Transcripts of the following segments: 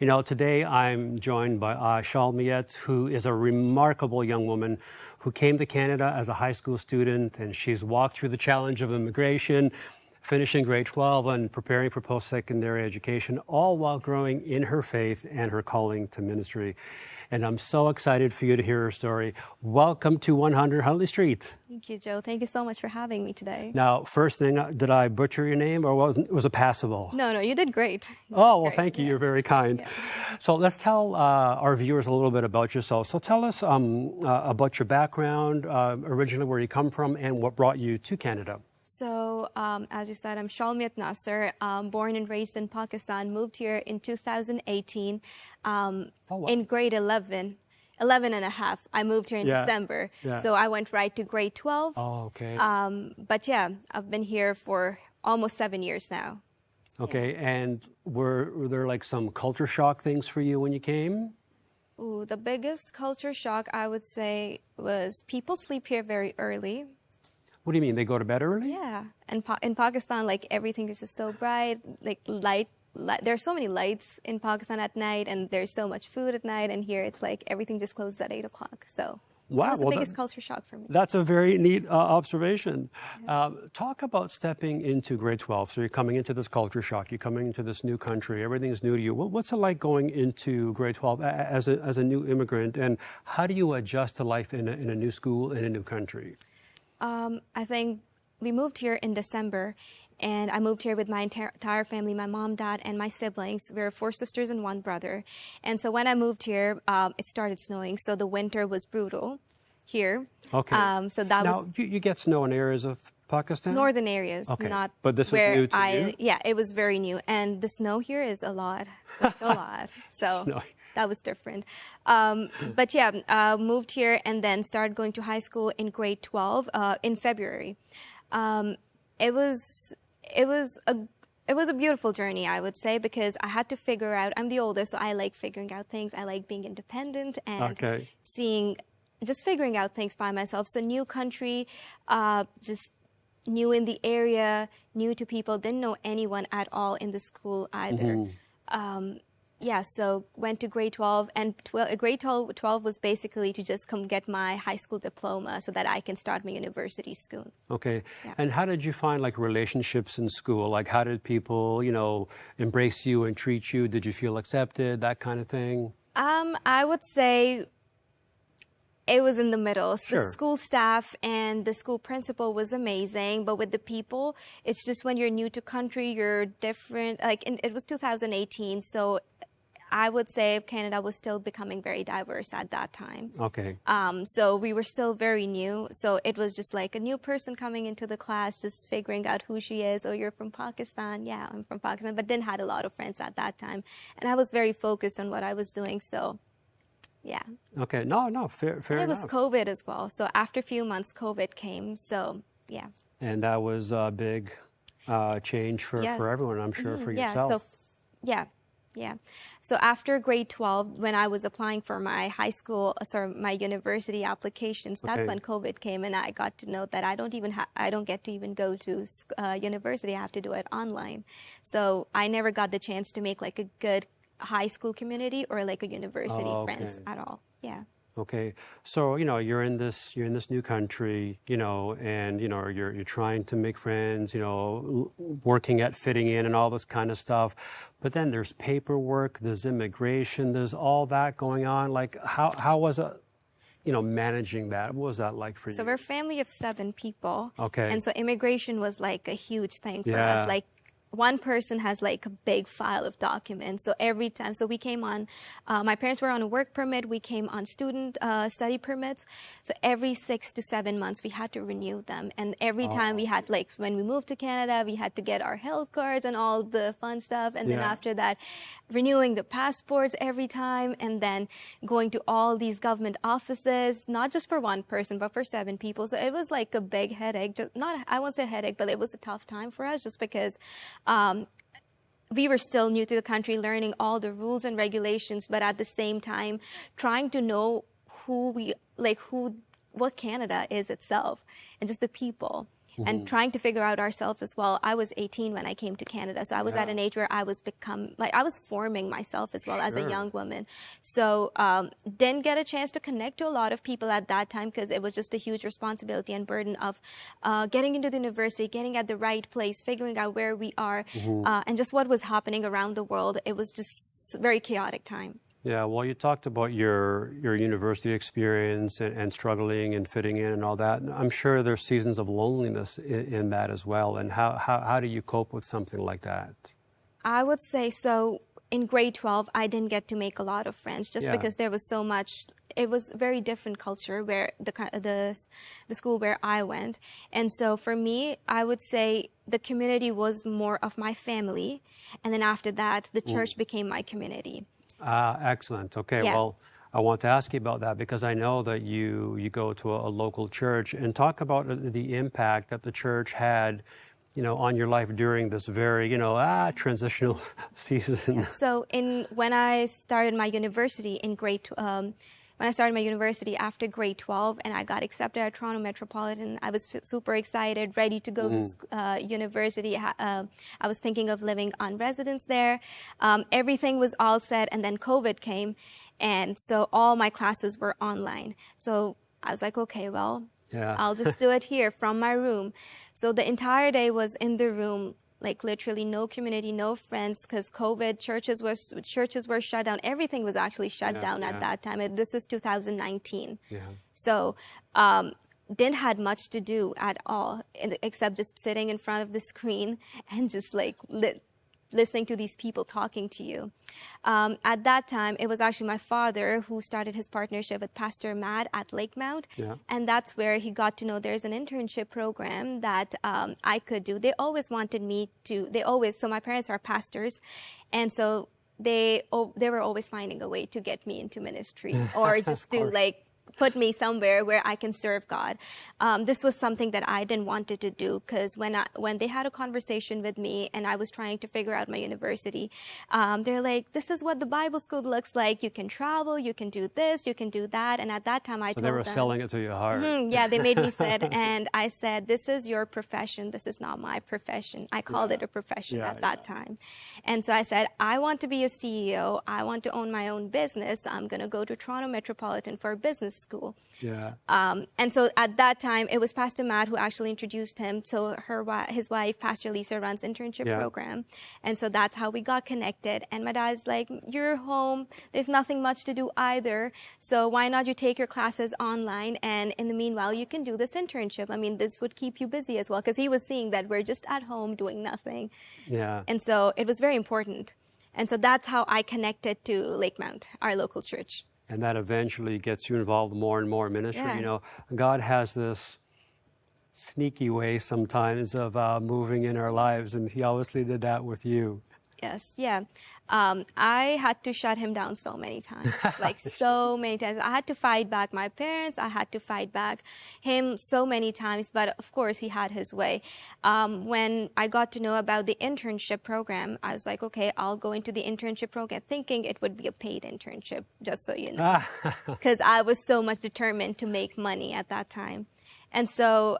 Today I'm joined by Shulammite, who is a remarkable young woman who came to Canada as a high school student, and she's walked through the challenge of immigration, finishing grade 12 and preparing for post-secondary education, all while growing in her faith and her calling to ministry. And I'm so excited for you to hear her story. Welcome to 100 Huntley Street. Thank you, Joe. Thank you so much for having me today. Now, first thing, did I butcher your name or was it passable? No, you did great. Oh, well, thank you. Yeah. You're very kind. Yeah. So let's tell our viewers a little bit about yourself. So tell us about your background, originally where you come from, and what brought you to Canada. So, as you said, I'm Shulammite Nasir, born and raised in Pakistan, moved here in 2018 wow. In grade 11 and a half. I moved here in December, so I went right to grade 12. Oh, okay. But yeah, I've been here for almost 7 years now. Okay, and were there like some culture shock things for you when you came? Ooh, the biggest culture shock, I would say, was people sleep here very early. What do you mean? They go to bed early? Yeah. And in Pakistan, like, everything is just so bright, like light. There's so many lights in Pakistan at night, and there's so much food at night. And here, it's like everything just closes at 8 o'clock. So wow, that was the biggest culture shock for me. That's a very neat observation. Talk about stepping into grade 12. So you're coming into this culture shock. You're coming into this new country. Everything's new to you. What's it like going into grade 12 as a new immigrant? And how do you adjust to life in a new school in a new country? I think we moved here in December, and I moved here with my entire family, my mom, dad, and my siblings. We were 4 sisters and 1 brother. And so when I moved here, it started snowing, so the winter was brutal here. Okay. So that now, you get snow in areas of Pakistan? Northern areas, okay. Not but this was new to you? Yeah, it was very new. And the snow here is a lot, a lot. So. Snowy. That was different. But yeah, moved here and then started going to high school in grade 12 in February. It was a beautiful journey, I would say, because I had to figure out, I'm the oldest, so I like figuring out things. I like being independent and just figuring out things by myself. So new country, just new in the area, new to people, didn't know anyone at all in the school either. Mm-hmm. Yeah, so went to grade 12, and grade 12 was basically to just come get my high school diploma so that I can start my university school. Okay, yeah. And how did you find like relationships in school? Like how did people, embrace you and treat you? Did you feel accepted, that kind of thing? I would say it was in the middle. So sure. The school staff and the school principal was amazing, but with the people, it's just when you're new to country, you're different. Like it was 2018, so I would say Canada was still becoming very diverse at that time. Okay. So we were still very new. So it was just like a new person coming into the class, just figuring out who she is. Oh, you're from Pakistan? Yeah, I'm from Pakistan, but didn't had a lot of friends at that time. And I was very focused on what I was doing, so yeah. Okay, no, fair enough. It was COVID as well. So after a few months, COVID came, so yeah. And that was a big change for everyone, I'm sure, for yourself. Yeah. So after grade 12, when I was applying for my my university applications, that's when COVID came, and I got to know that I don't get to even go to university. I have to do it online. So I never got the chance to make like a good high school community or like a university friends at all. Yeah. Okay, so you're in this new country, and you're trying to make friends, working at fitting in and all this kind of stuff. But then there's paperwork, there's immigration, there's all that going on. Like how was it, managing that? What was that like for you? So we're a family of 7 people. Okay. And so immigration was like a huge thing for us. Like one person has like a big file of documents. So every time, so we came on, my parents were on a work permit. We came on student study permits. So every 6 to 7 months, we had to renew them. And every time we had, like, when we moved to Canada, we had to get our health cards and all the fun stuff. And then after that, renewing the passports every time, and then going to all these government offices, not just for one person, but for 7 people. So it was like a big headache. I won't say headache, but it was a tough time for us just because we were still new to the country, learning all the rules and regulations, but at the same time, trying to know what Canada is itself and just the people. and trying to figure out ourselves as well. I was 18 when I came to Canada, so I was at an age where I was forming myself as well as a young woman. So didn't get a chance to connect to a lot of people at that time because it was just a huge responsibility and burden of getting into the university, getting at the right place, figuring out where we are, and just what was happening around the world. It was just a very chaotic time. Yeah, well, you talked about your university experience and struggling and fitting in and all that. I'm sure there's seasons of loneliness in that as well. And how do you cope with something like that? I would say so. In grade 12, I didn't get to make a lot of friends just because there was so much. It was a very different culture where the school where I went. And so for me, I would say the community was more of my family. And then after that, the church became my community. Excellent. Okay, well, I want to ask you about that because I know that you go to a local church, and talk about the impact that the church had, on your life during this very, transitional season. Yeah. So when I started my university after grade 12 and I got accepted at Toronto Metropolitan, I was super excited, ready to go to university. I was thinking of living on residence there. Everything was all set, and then COVID came, and so all my classes were online. So I was like, okay, well, I'll just do it here from my room. So the entire day was in the room, like literally no community, no friends, because COVID, churches were shut down. Everything was actually shut down at that time. This is 2019. Yeah. So didn't had much to do at all, except just sitting in front of the screen and just like listening to these people talking to you. At that time, it was actually my father who started his partnership with Pastor Matt at Lakemount. Yeah. And that's where he got to know there's an internship program that I could do. They always wanted me to, so my parents are pastors. And so they were always finding a way to get me into ministry or just to put me somewhere where I can serve God. This was something that I didn't want to do because when they had a conversation with me and I was trying to figure out my university, they're like, this is what the Bible school looks like. You can travel, you can do this, you can do that. And at that time I told them. So they were selling it to you hard. Yeah, they made me sit, and I said, this is your profession. This is not my profession. I called it a profession at that time. And so I said, I want to be a CEO. I want to own my own business. I'm going to go to Toronto Metropolitan for business school. Yeah. And so at that time, it was Pastor Matt who actually introduced him. So his wife, Pastor Lisa, runs internship program. And so that's how we got connected. And my dad's like, you're home. There's nothing much to do either. So why not you take your classes online? And in the meanwhile, you can do this internship. I mean, this would keep you busy as well. Because he was seeing that we're just at home doing nothing. Yeah. And so it was very important. And so that's how I connected to Lakemount, our local church. And that eventually gets you involved more and more in ministry. Yeah. God has this sneaky way sometimes of moving in our lives, and he obviously did that with you. Yes, yeah. I had to shut him down so many times, so many times. I had to fight back my parents. I had to fight back him so many times, but of course he had his way. When I got to know about the internship program, I was like, okay, I'll go into the internship program, thinking it would be a paid internship, just so you know, because I was so much determined to make money at that time. And so,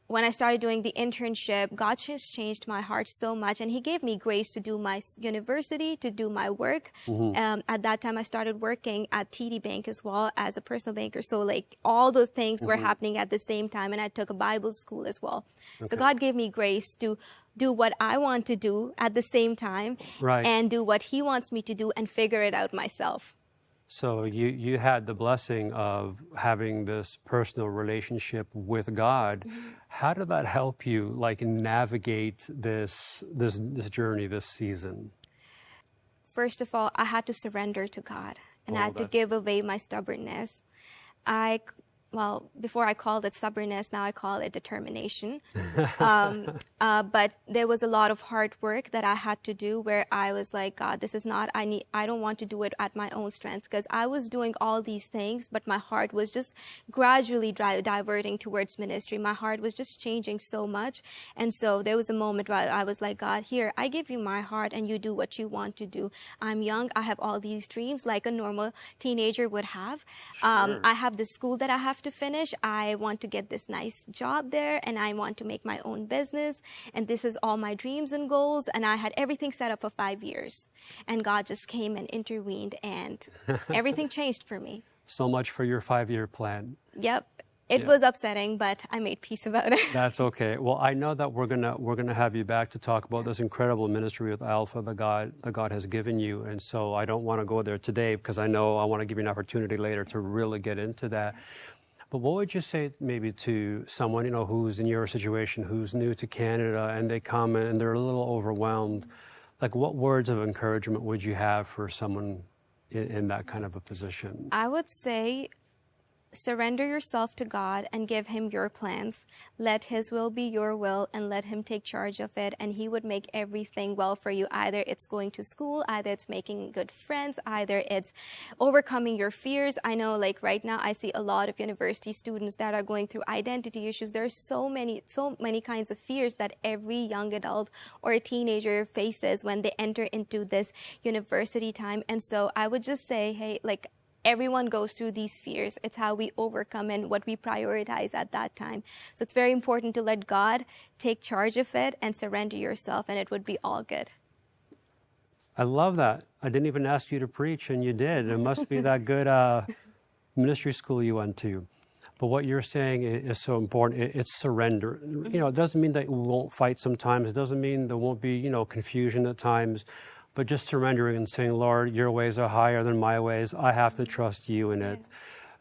when I started doing the internship, God just changed my heart so much, and he gave me grace to do my university, to do my work. At that time, I started working at TD Bank as well as a personal banker. So all those things were happening at the same time, and I took a Bible school as well. Okay. So God gave me grace to do what I want to do at the same time, and do what he wants me to do and figure it out myself. So you had the blessing of having this personal relationship with God. How did that help you navigate this journey, this season? First of all, I had to surrender to God, and I had to give away my stubbornness. Before I called it stubbornness, now I call it determination. But there was a lot of hard work that I had to do where I was like, God, this is not, I don't want to do it at my own strength, because I was doing all these things, but my heart was just gradually diverting towards ministry. My heart was just changing so much. And so there was a moment where I was like, God, here, I give you my heart and you do what you want to do. I'm young. I have all these dreams like a normal teenager would have. Sure. I have the school that I have have to finish. I want to get this nice job there, and I want to make my own business. And this is all my dreams and goals. And I had everything set up for 5 years. And God just came and intervened, and everything changed for me. So much for your 5-year plan. Yep. It was upsetting, but I made peace about it. That's okay. Well, I know that we're gonna have you back to talk about this incredible ministry with Alpha that God has given you, and so I don't want to go there today because I know I want to give you an opportunity later to really get into that. But what would you say maybe to someone who's in your situation, who's new to Canada, and they come and they're a little overwhelmed? Like, what words of encouragement would you have for someone in that kind of a position? I would say, surrender yourself to God and give Him your plans. Let His will be your will, and let Him take charge of it, and He would make everything well for you. Either it's going to school, either it's making good friends, either it's overcoming your fears. I know, like right now, I see a lot of university students that are going through identity issues. There's so many kinds of fears that every young adult or a teenager faces when they enter into this university time. And so I would just say, hey, like, everyone goes through these fears. It's how we overcome and what we prioritize at that time. So it's very important to let God take charge of it and surrender yourself, and it would be all good. I love that. I didn't even ask you to preach, and you did. It must be that good ministry school you went to. But what you're saying is so important. It's surrender. It doesn't mean that we won't fight sometimes. It doesn't mean there won't be, confusion at times. But just surrendering and saying, Lord, your ways are higher than my ways. I have to trust you in it.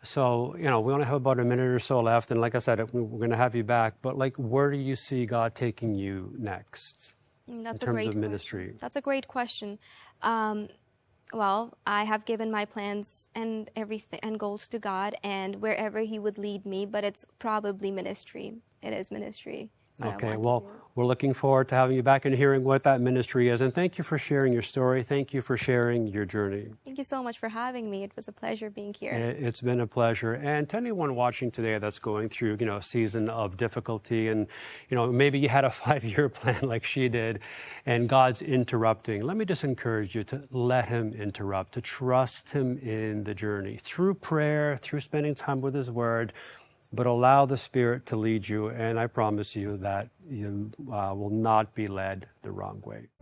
So, we only have about a minute or so left. And like I said, we're going to have you back. But where do you see God taking you next in terms of ministry? That's a great question. Well, I have given my plans and everything and goals to God, and wherever He would lead me, but it's probably ministry. It is ministry. Okay, well, we're looking forward to having you back and hearing what that ministry is. And thank you for sharing your story. Thank you for sharing your journey. Thank you so much for having me. It was a pleasure being here. It's been a pleasure. And to anyone watching today that's going through, a season of difficulty, and, maybe you had a 5-year plan like she did, and God's interrupting, let me just encourage you to let Him interrupt, to trust Him in the journey through prayer, through spending time with His Word. But allow the Spirit to lead you, and I promise you that you will not be led the wrong way.